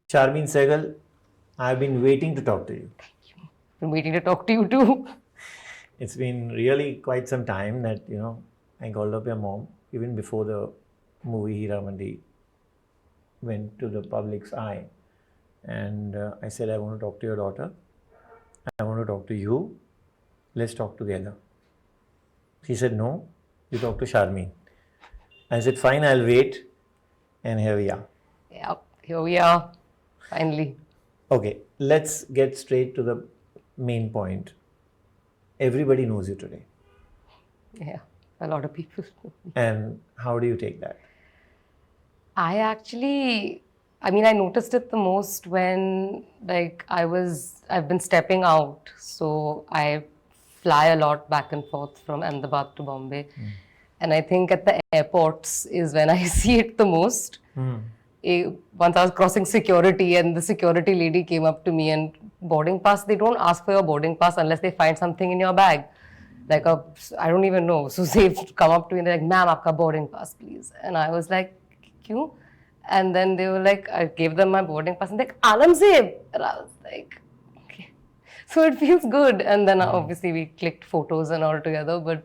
Sharmin Segal, I've been waiting to talk to you. I'm waiting to talk to you too. It's been really quite some time that, I called up your mom, even before the movie Heeramandi went to the public's eye. And I said, I want to talk to your daughter. I want to talk to you. Let's talk together. She said, no, you talk to Sharmin. I said, fine, I'll wait. And here we are. Yeah, here we are, finally. Okay, let's get straight to the main point. Everybody knows you today. Yeah, a lot of people. And how do you take that? I noticed it the most when I've been stepping out. So I fly a lot back and forth from Ahmedabad to Bombay. And I think at the airports is when I see it the most. Once I was crossing security and the security lady came up to me and boarding pass, they don't ask for your boarding pass unless they find something in your bag. I don't even know. So they've come up to me and they're like, ma'am, aapka boarding pass, please. And I was like, Kyun? And then they were like, I gave them my boarding pass and they're like, Alamzeb. And I was like, okay. So it feels good. And then obviously we clicked photos and all together, but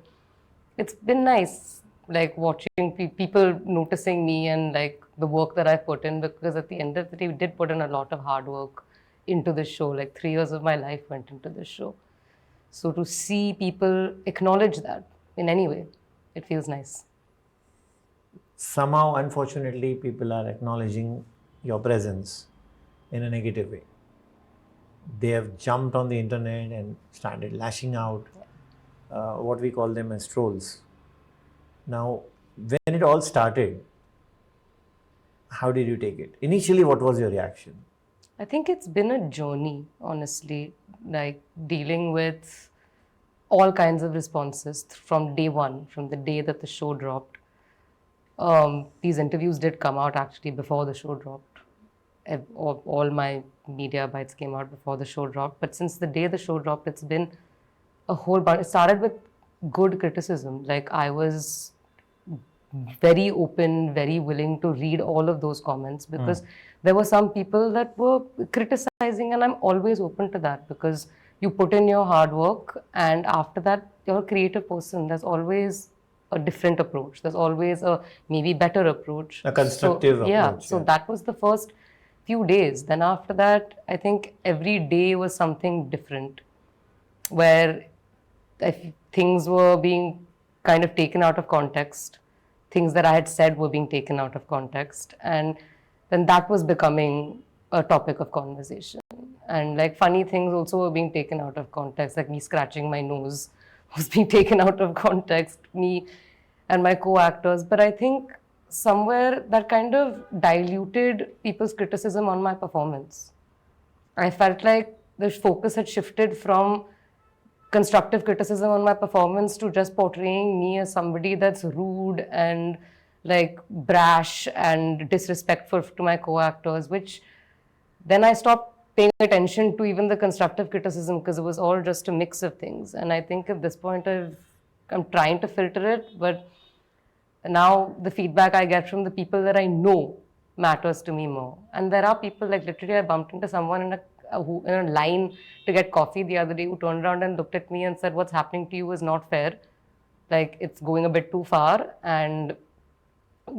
it's been nice, like watching people noticing me and like the work that I put in, because at the end of the day, we did put in a lot of hard work into this show. Like 3 years of my life went into this show. So to see people acknowledge that in any way, it feels nice. Somehow, unfortunately, people are acknowledging your presence in a negative way. They have jumped on the internet and started lashing out, what we call them as trolls. Now, when it all started, how did you take it? Initially, what was your reaction? I think it's been a journey, honestly, like dealing with all kinds of responses from day one, from the day that the show dropped. These interviews did come out actually before the show dropped. All my media bites came out before the show dropped. But since the day the show dropped, it's been a whole bunch. It started with good criticism. Like I was very open, very willing to read all of those comments, because there were some people that were criticizing, and I'm always open to that because you put in your hard work and after that you're a creative person. There's always a different approach. There's always a maybe better approach. A constructive approach. So that was the first few days. Then after that, I think every day was something different, where things were being kind of taken out of context. Things that I had said were being taken out of context. And then that was becoming a topic of conversation. And like funny things also were being taken out of context, like me scratching my nose was being taken out of context, me and my co-actors. But I think somewhere that kind of diluted people's criticism on my performance. I felt like the focus had shifted from constructive criticism on my performance to just portraying me as somebody that's rude and like brash and disrespectful to my co-actors, which then I stopped paying attention to even the constructive criticism because it was all just a mix of things. And I think at this point I'm trying to filter it, but now the feedback I get from the people that I know matters to me more. And there are people, like literally I bumped into someone in a line to get coffee the other day who turned around and looked at me and said, what's happening to you is not fair. Like it's going a bit too far and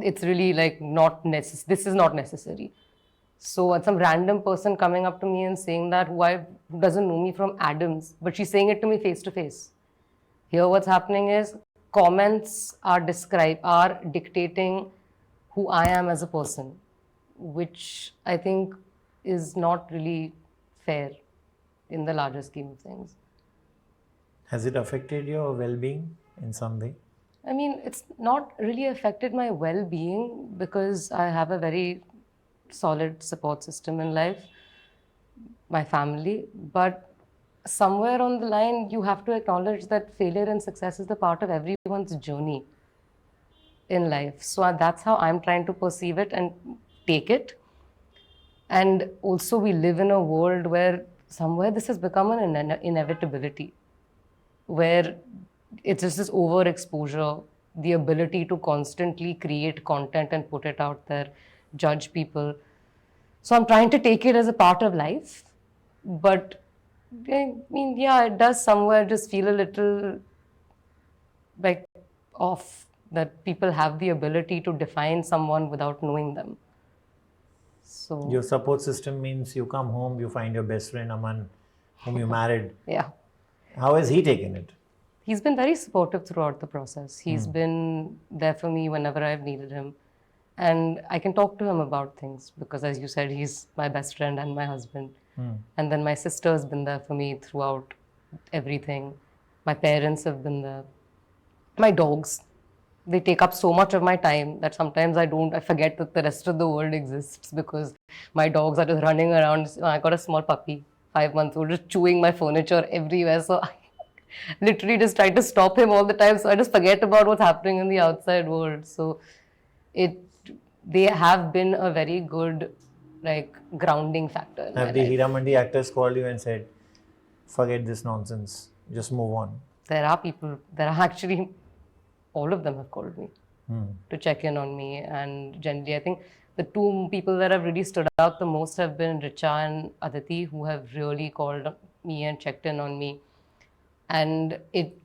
it's really like this is not necessary. So some random person coming up to me and saying that, who doesn't know me from Adams, but she's saying it to me face to face. Here what's happening is comments are dictating who I am as a person, which I think is not really fair in the larger scheme of things. Has it affected your well-being in some way? I mean, it's not really affected my well-being because I have a very solid support system in life, my family, but somewhere on the line, you have to acknowledge that failure and success is the part of everyone's journey in life. So that's how I'm trying to perceive it and take it. And also we live in a world where somewhere this has become an inevitability, where it's just this overexposure the ability to constantly create content and put it out there, judge people. So I'm trying to take it as a part of life. But I mean, yeah, it does somewhere just feel a little like off that people have the ability to define someone without knowing them. So Your support system means you come home, you find your best friend Aman, whom you married. yeah. How has he taken it? He's been very supportive throughout the process. He's been there for me whenever I've needed him. And I can talk to him about things because, as you said, he's my best friend and my husband. And then my sister's been there for me throughout everything. My parents have been there. My dogs, they take up so much of my time that sometimes I forget that the rest of the world exists because my dogs are just running around. I got a small puppy, 5 months old, just chewing my furniture everywhere. So I literally just try to stop him all the time. So I just forget about what's happening in the outside world. So they have been a very good grounding factor in my Have the life. Heeramandi actors called you and said, forget this nonsense, just move on? There are actually, all of them have called me to check in on me. And generally, I think the two people that have really stood out the most have been Richa and Aditi, who have really called me and checked in on me. And it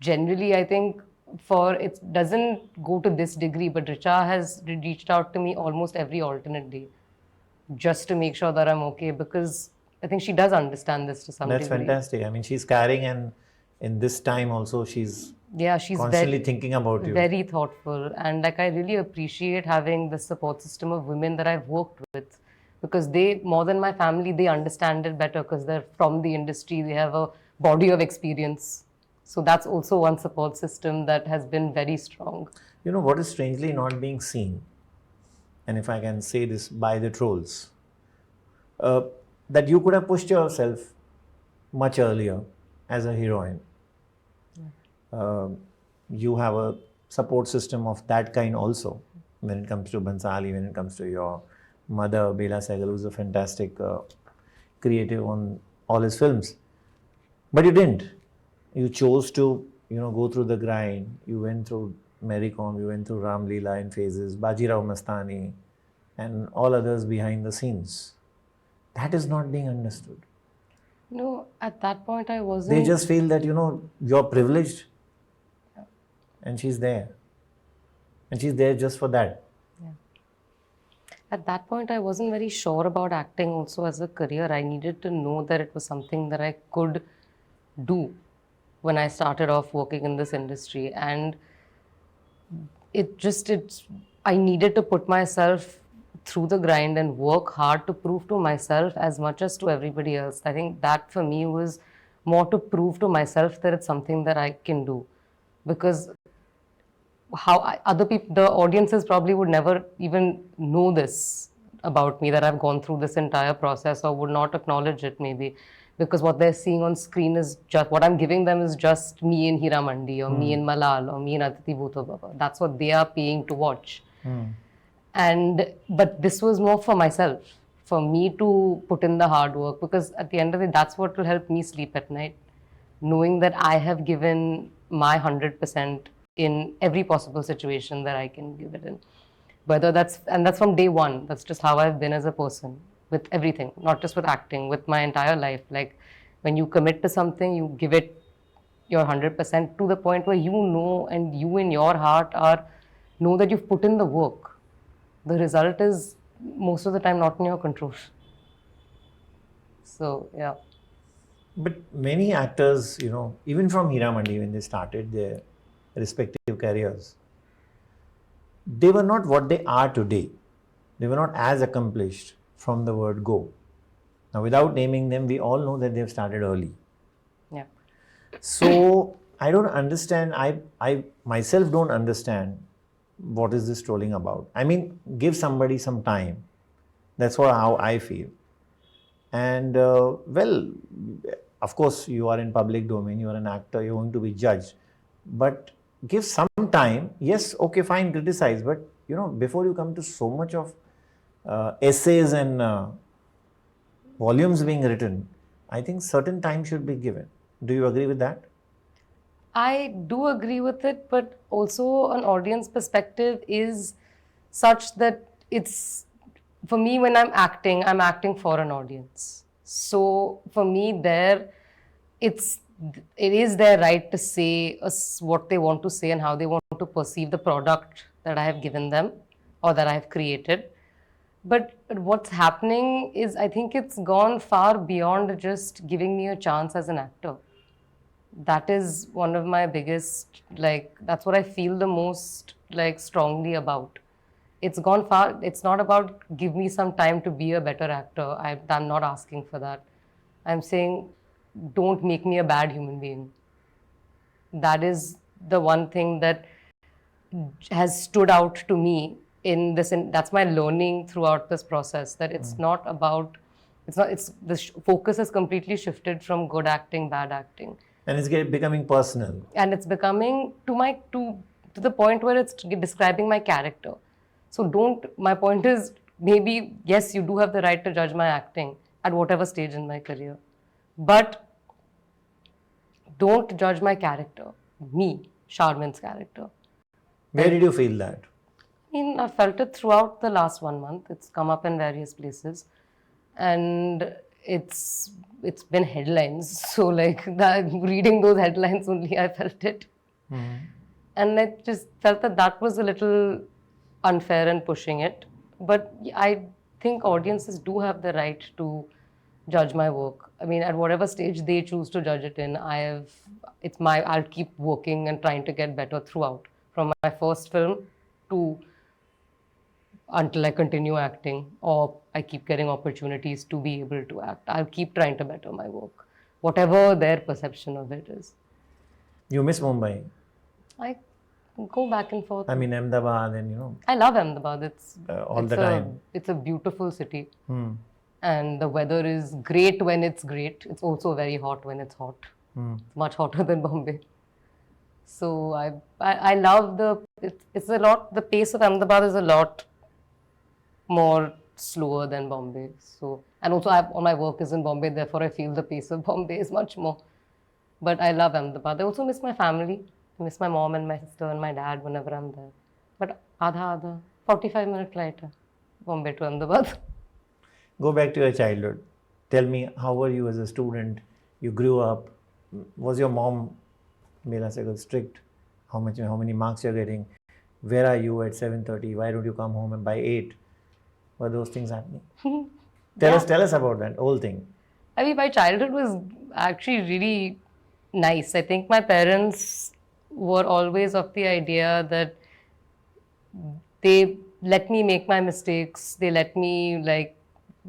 generally, I think, it doesn't go to this degree, but Richa has reached out to me almost every alternate day just to make sure that I'm okay, because I think she does understand this to some That's degree. fantastic. I mean, she's carrying, and in this time also, she's Yeah, she's constantly thinking about you. very thoughtful. And I really appreciate having the support system of women that I've worked with, because they, more than my family, they understand it better because they're from the industry, they have a body of experience. So that's also one support system that has been very strong. You know what is strangely not being seen, and if I can say this by the trolls, that you could have pushed yourself much earlier as a heroine. You have a support system of that kind also when it comes to Bhansali, when it comes to your mother, Leela Segal, who's a fantastic creative on all his films. But you didn't. You chose to, go through the grind. You went through Mary Kom, you went through Ram Leela in phases, Bajirao Mastani, and all others behind the scenes. That is not being understood. No, at that point I wasn't. They just feel that, you're privileged and she's there. And she's there just for that. At that point, I wasn't very sure about acting also as a career. I needed to know that it was something that I could do when I started off working in this industry. And I needed to put myself through the grind and work hard to prove to myself as much as to everybody else. I think that for me was more to prove to myself that it's something that I can do. Because other people, the audiences probably would never even know this about me, that I've gone through this entire process, or would not acknowledge it maybe, because what they're seeing on screen is just, what I'm giving them is just me in Heeramandi, or me in Malal, or me in Aditi Bhuto Baba. That's what they are paying to watch. But this was more for myself, for me to put in the hard work, because at the end of it, that's what will help me sleep at night, knowing that I have given my 100% in every possible situation that I can give it in. That's from day one. That's just how I've been as a person, with everything, not just with acting, with my entire life. Like, when you commit to something, you give it your 100% to the point where you know, and you in your heart know that you've put in the work. The result is most of the time not in your control. So, yeah. But many actors, even from Heeramandi, when they started their respective careers, they were not what they are today. They were not as accomplished from the word go. Now, without naming them, we all know that they've started early. Yeah. So, I don't understand. I myself don't understand what is this trolling about. I mean, give somebody some time. That's how I feel. And, of course, you are in public domain, you are an actor, you're going to be judged. But give some time. Yes, okay, fine, criticize. But, before you come to so much of essays and volumes being written, I think certain time should be given. Do you agree with that? I do agree with it, but also an audience perspective is such that it's, for me, when I'm acting for an audience. So for me, it's it is their right to say what they want to say and how they want to perceive the product that I have given them or that I have created. But what's happening is, I think it's gone far beyond just giving me a chance as an actor. That is one of my biggest, like, that's what I feel the most, like, strongly about. It's gone far. It's not about give me some time to be a better actor. I'm not asking for that. I'm saying don't make me a bad human being. That is the one thing that has stood out to me in this. That's my learning throughout this process, that it's not about, it's not, it's the focus has completely shifted from good acting, bad acting. And it's becoming personal. And it's becoming to the point where it's describing my character. So my point is, maybe, yes, you do have the right to judge my acting at whatever stage in my career, but don't judge my character, me, Sharmin's character. Where did you feel that? I felt it throughout the last 1 month. It's come up in various places, and it's been headlines. So, like, reading those headlines only, I felt it. And I just felt that was a little unfair and pushing it. But I think audiences do have the right to judge my work. I mean, at whatever stage they choose to judge it in, I'll keep working and trying to get better throughout, from my first film to until I continue acting or I keep getting opportunities to be able to act. I'll keep trying to better my work, whatever their perception of it is. You miss Mumbai? I go back and forth. I mean, Ahmedabad, and I love Ahmedabad. It's time. It's a beautiful city. And the weather is great when it's great. It's also very hot when it's hot. It's much hotter than Bombay. So I love it's a lot, the pace of Ahmedabad is a lot more slower than Bombay. So, and also all my work is in Bombay, therefore I feel the pace of Bombay is much more. But I love Ahmedabad. I also miss my family. I miss my mom and my sister and my dad whenever I'm there. But 45-minute flight, Bombay to Ahmedabad. Go back to your childhood. Tell me, how were you as a student? You grew up. Was your mom, Leela Segal, strict? How many marks you're getting? Where are you at 7:30? Why don't you come home by 8? Were those things happening? Tell us about that whole thing. I mean, my childhood was actually really nice. I think my parents were always of the idea that they let me make my mistakes. They let me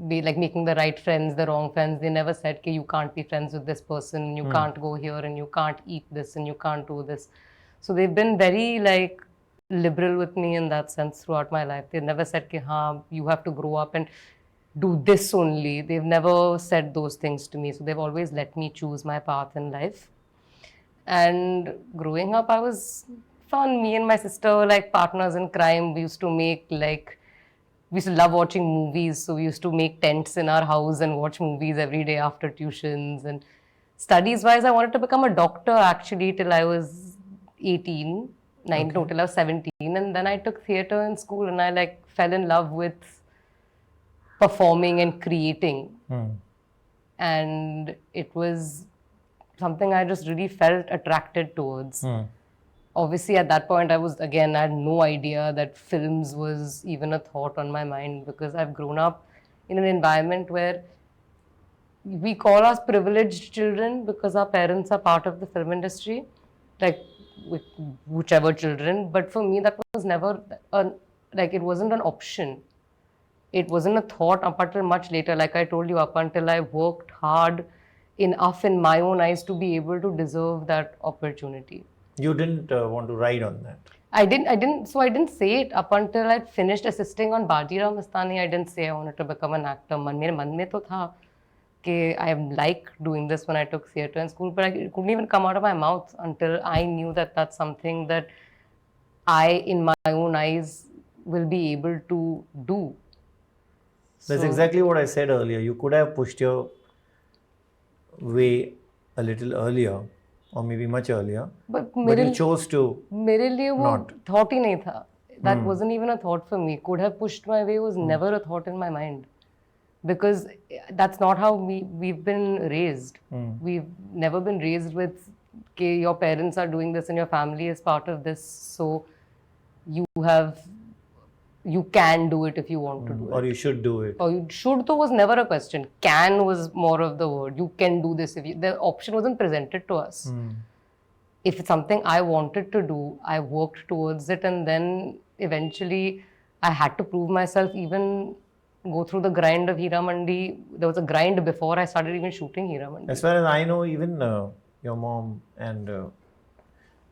be making the right friends, the wrong friends. They never said, you can't be friends with this person, you can't go here, and you can't eat this, and you can't do this. So they've been very liberal with me in that sense throughout my life. They never said, you have to grow up and do this only. They've never said those things to me. So they've always let me choose my path in life. And growing up, I was fun. Me and my sister were like partners in crime. We used to love watching movies. So we used to make tents in our house and watch movies every day after tuitions. And studies wise, I wanted to become a doctor actually till I was 18, till I was 17. And then I took theatre in school, and I fell in love with performing and creating. And it was something I just really felt attracted towards. Obviously, at that point, I had no idea that films was even a thought on my mind, because I've grown up in an environment where we call us privileged children because our parents are part of the film industry, with whichever children. But for me, that was never, it wasn't an option. It wasn't a thought up until much later. Like I told you, up until I worked hard enough in my own eyes to be able to deserve that opportunity. You didn't want to ride on that? I didn't say it up until I'd finished assisting on Bajirao Mastani. I didn't say I wanted to become an actor. Mere man mein to tha कि I like doing this when I took theatre in school, but it couldn't even come out of my mouth until I knew that that's something that I, in my own eyes, will be able to do. That's exactly what I said earlier. You could have pushed your way a little earlier, or maybe much earlier, But but you chose to. मेरे लिए वो Not. thought ही नहीं था. That wasn't even a thought for me. Could have pushed my way was never a thought in my mind. Because that's not how we've been raised. We've never been raised with, okay, your parents are doing this and your family is part of this, so you can do it if you want to do Or it. you should do it. Or you should though was never a question. Can was more of the word. You can do this if you, the option wasn't presented to us. If it's something I wanted to do, I worked towards it, and then eventually I had to prove myself, even go through the grind of Heeramandi. There was a grind before I started even shooting Heeramandi. As far as I know, even your mom and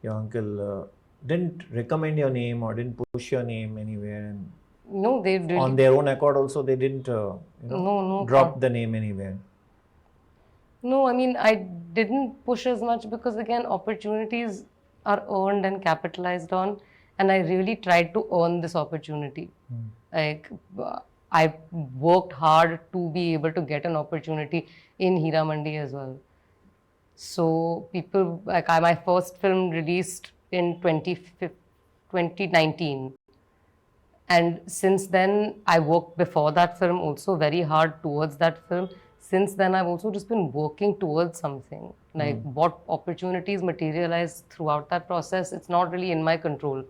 your uncle didn't recommend your name or didn't push your name anywhere. And No, they did. on their own accord also, they didn't No, drop the name anywhere. No, I mean, I didn't push as much because, again, opportunities are earned and capitalized on, and I really tried to earn this opportunity. Like, I worked hard to be able to get an opportunity in Heeramandi as well. So people, like, my first film released in 2019. And since then, I worked before that film also very hard towards that film. Since then, I've also just been working towards something. Like what opportunities materialize throughout that process, it's not really in my control.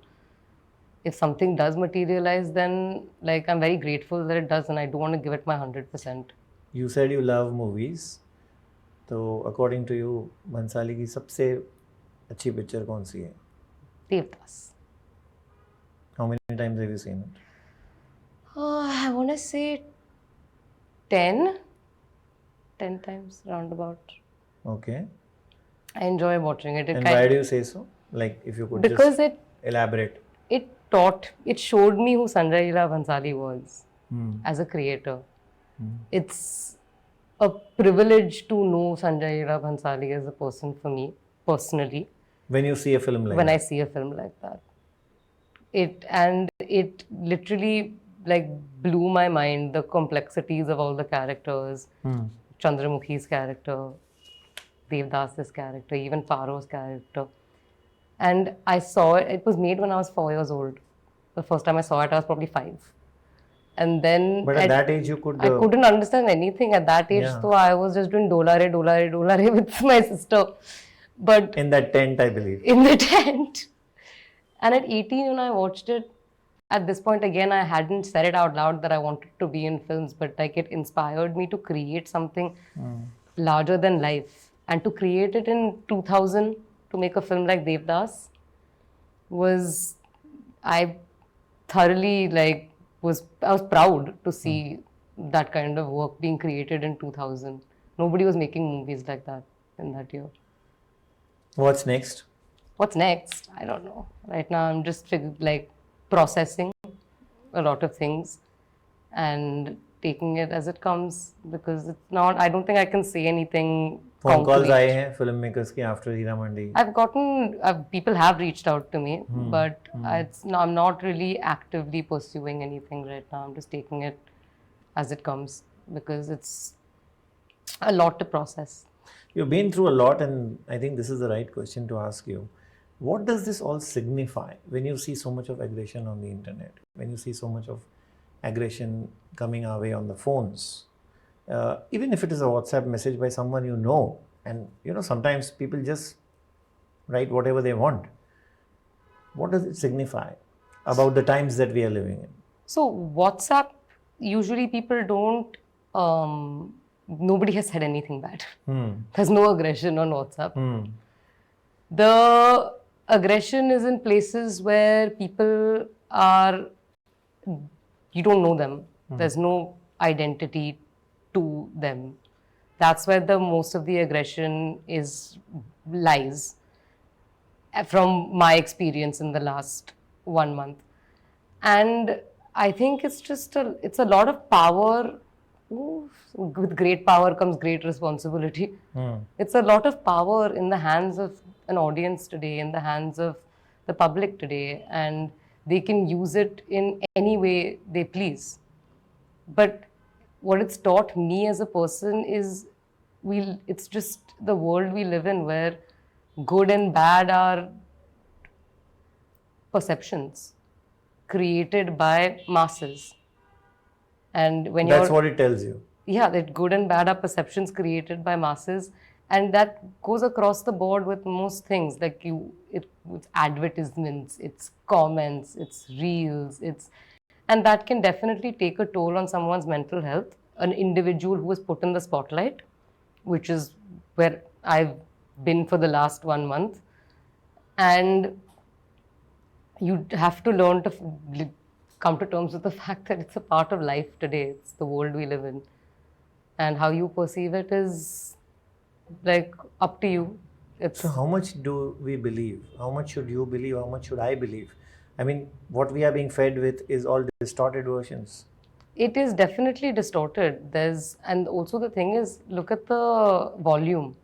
If something does materialize, then like I'm very grateful that it does, and I do want to give it my 100%. You said you love movies. तो according to you, Bhansali की सबसे अच्छी picture कौन सी है? Devdas. How many times have you seen it? I want to say 10 times roundabout. Okay. I enjoy watching it. And why do you say so? Like, if you could because just elaborate. It showed me who Sanjay Leela Bhansali was as a creator. It's a privilege to know Sanjay Leela Bhansali as a person for me, personally. When you see a film like When that. I see a film like that. It literally like blew my mind, the complexities of all the characters. Chandramukhi's character, Devdas's character, even Paro's character. And I saw it was made when I was 4 years old. The first time I saw it, I was probably 5. And then But at that age, you could. I couldn't understand anything at that age, so I was just doing dolare with my sister. But in that tent, I believe. In the tent. And at 18, when I watched it, at this point, again, I hadn't said it out loud that I wanted to be in films, but like it inspired me to create something larger than life. And to create it in 2000, to make a film like Devdas, I thoroughly I was proud to see that kind of work being created in 2000. Nobody was making movies like that in that year. What's next? What's next? I don't know. Right now, I'm just processing a lot of things and taking it as it comes, because it's not. I don't think I can say anything. Phone calls आए हैं filmmakers की after Heeramandi. I've gotten people have reached out to me, but I'm not really actively pursuing anything right now. I'm just taking it as it comes because it's a lot to process. You've been through a lot, and I think this is the right question to ask you. What does this all signify when you see so much of aggression on the internet? When you see so much of aggression coming our way on the phones? Even if it is a WhatsApp message by someone you know, and sometimes people just write whatever they want. What does it signify about the times that we are living in? So WhatsApp, usually people don't, nobody has said anything bad. There's no aggression on WhatsApp. The aggression is in places where people are, you don't know them. There's no identity to them. That's where the most of the aggression lies, from my experience in the last 1 month. And I think it's a lot of power. Ooh, with great power comes great responsibility. It's a lot of power in the hands of an audience today, in the hands of the public today, and they can use it in any way they please. But what it's taught me as a person is it's just the world we live in, where good and bad are perceptions created by masses. And when That's you're, what it tells you. yeah, that good and bad are perceptions created by masses, and that goes across the board with most things. Like it's advertisements, it's comments, it's reels, and that can definitely take a toll on someone's mental health. An individual who is put in the spotlight, which is where I've been for the last 1 month, and you have to learn to come to terms with the fact that it's a part of life today. It's the world we live in, and how you perceive it is like up to you. It's So how much do we believe? How much should you believe? How much should I believe? I mean, what we are being fed with is all distorted versions. it is definitely distorted. And also the thing is, look at the volume.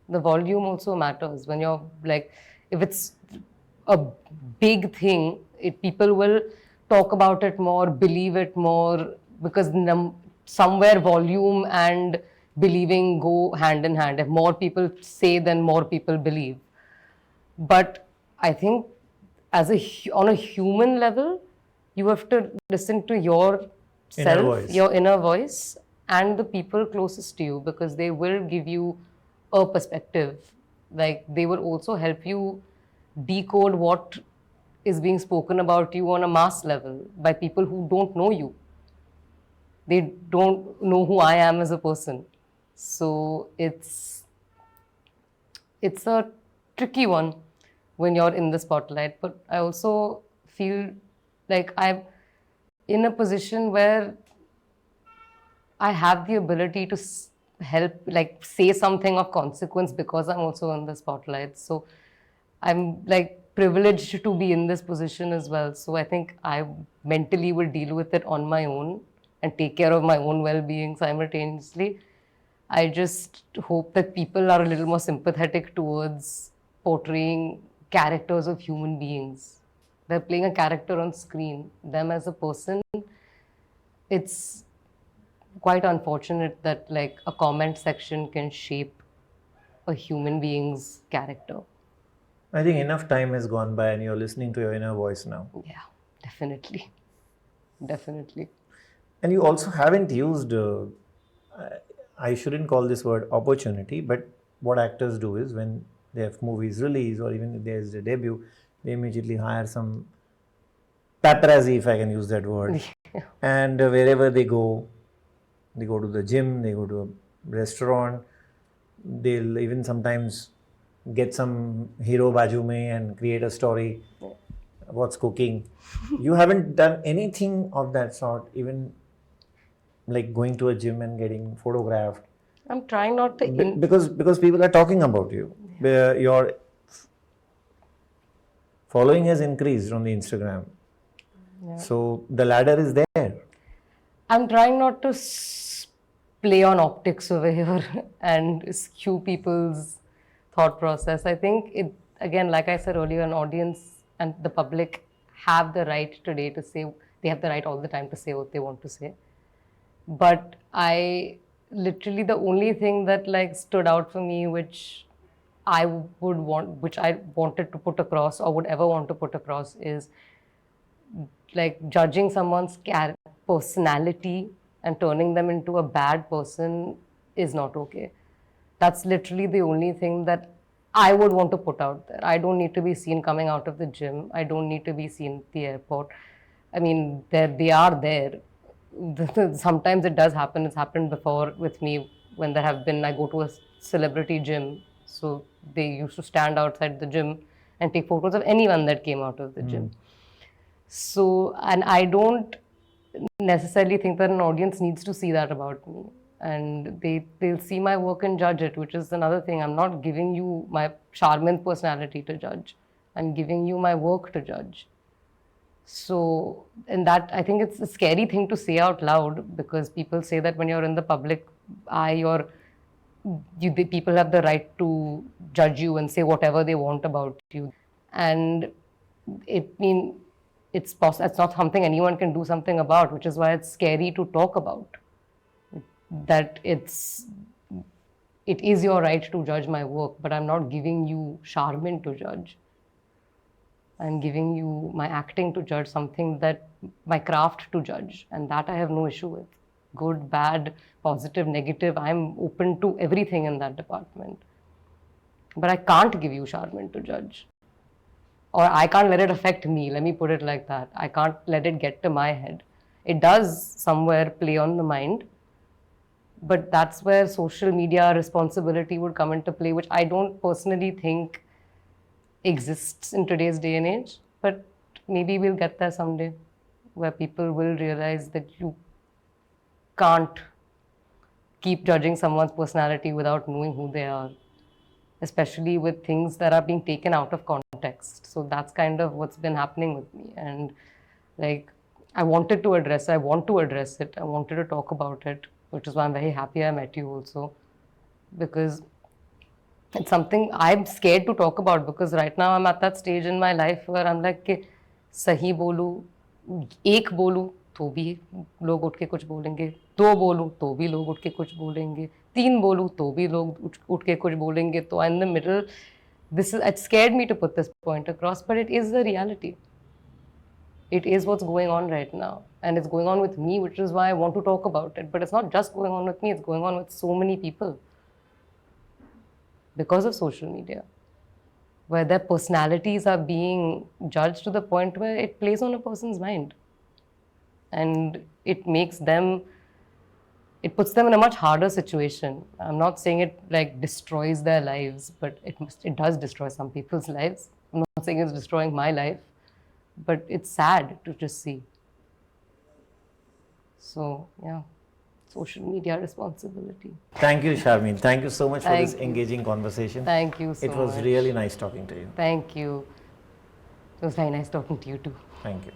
The volume also matters when you're like, if it's a big thing, people will talk about it more, believe it more, because somewhere volume and believing go hand in hand. If more people say, then more people believe. But I think on a human level, you have to listen to Inner yourself, voice. your inner voice, and the people closest to you, because they will give you a perspective. Like, they will also help you decode what is being spoken about you on a mass level by people who don't know you. They don't know who I am as a person. So it's a tricky one when you're in the spotlight. But I also feel like I'm in a position where I have the ability to help, like, say something of consequence because I'm also in the spotlight. So I'm like privileged to be in this position as well. So I think I mentally will deal with it on my own and take care of my own well-being simultaneously. I just hope that people are a little more sympathetic towards portraying characters of human beings. They're playing a character on screen. Them as a person, it's quite unfortunate that like a comment section can shape a human being's character. I think enough time has gone by and you're listening to your inner voice now. Yeah, definitely. Definitely. And you also haven't used, I shouldn't call this word opportunity, but what actors do is when they have movies release or even if there's a debut, they immediately hire some paparazzi, if I can use that word. And wherever they go to the gym, they go to a restaurant, they'll even sometimes get some hero baju mein and create a story. What's cooking? You haven't done anything of that sort, even like going to a gym and getting photographed. I'm trying not to. Because people are talking about you. Your following has increased on the Instagram. Yeah. So the ladder is there. I'm trying not to play on optics over here and skew people's thought process. I think it, again, like I said earlier, an audience and the public have the right today to say, they have the right all the time to say what they want to say. But I literally, the only thing that like stood out for me, which I wanted to put across or would ever want to put across, is like judging someone's personality and turning them into a bad person is not okay. That's literally the only thing that I would want to put out there. I don't need to be seen coming out of the gym. I don't need to be seen at the airport. I mean, they are there. Sometimes it does happen. It's happened before with me when I go to a celebrity gym. So they used to stand outside the gym and take photos of anyone that came out of the gym. So, and I don't necessarily think that an audience needs to see that about me. And they'll see my work and judge it, which is another thing. I'm not giving you my Sharmin personality to judge. I'm giving you my work to judge. So, and that, I think it's a scary thing to say out loud, because people say that when you're in the public eye, people have the right to judge you and say whatever they want about you. And it's not something anyone can do something about, which is why it's scary to talk about. That it is your right to judge my work, but I'm not giving you Sharmin to judge. I'm giving you my acting to judge, something that my craft to judge, and that I have no issue with. Good, bad, positive, negative, I'm open to everything in that department. But I can't give you Sharmin to judge. Or I can't let it affect me, let me put it like that. I can't let it get to my head. It does somewhere play on the mind, but that's where social media responsibility would come into play, which I don't personally think exists in today's day and age. But maybe we'll get there someday, where people will realize that you can't keep judging someone's personality without knowing who they are, especially with things that are being taken out of context. So that's kind of what's been happening with me. And like, I want to address it, I wanted to talk about it, which is why I'm very happy I met you also, because it's something I'm scared to talk about, because right now I'm at that stage in my life where I'm like, कि सही बोलूं, एक बोलूं तो भी लोग उठ के कुछ बोलेंगे, दो बोलूं तो भी लोग उठ के कुछ बोलेंगे, तीन बोलूं तो भी लोग उठ के कुछ बोलेंगे. तो in the middle, it scared me to put this point across, but it is the reality. It is what's going on right now, and it's going on with me, which is why I want to talk about it. But it's not just going on with me, it's going on with so many people because of social media, where their personalities are being judged to the point where it plays on a person's mind. And it makes them, it puts them in a much harder situation. I'm not saying it like destroys their lives, but it does destroy some people's lives. I'm not saying it's destroying my life, but it's sad to just see. So, yeah, social media responsibility. Thank you, Sharmin. Thank you so much for Thank this you. engaging conversation. Thank you so It was much. really nice talking to you. Thank you. It was very nice talking to you too. Thank you.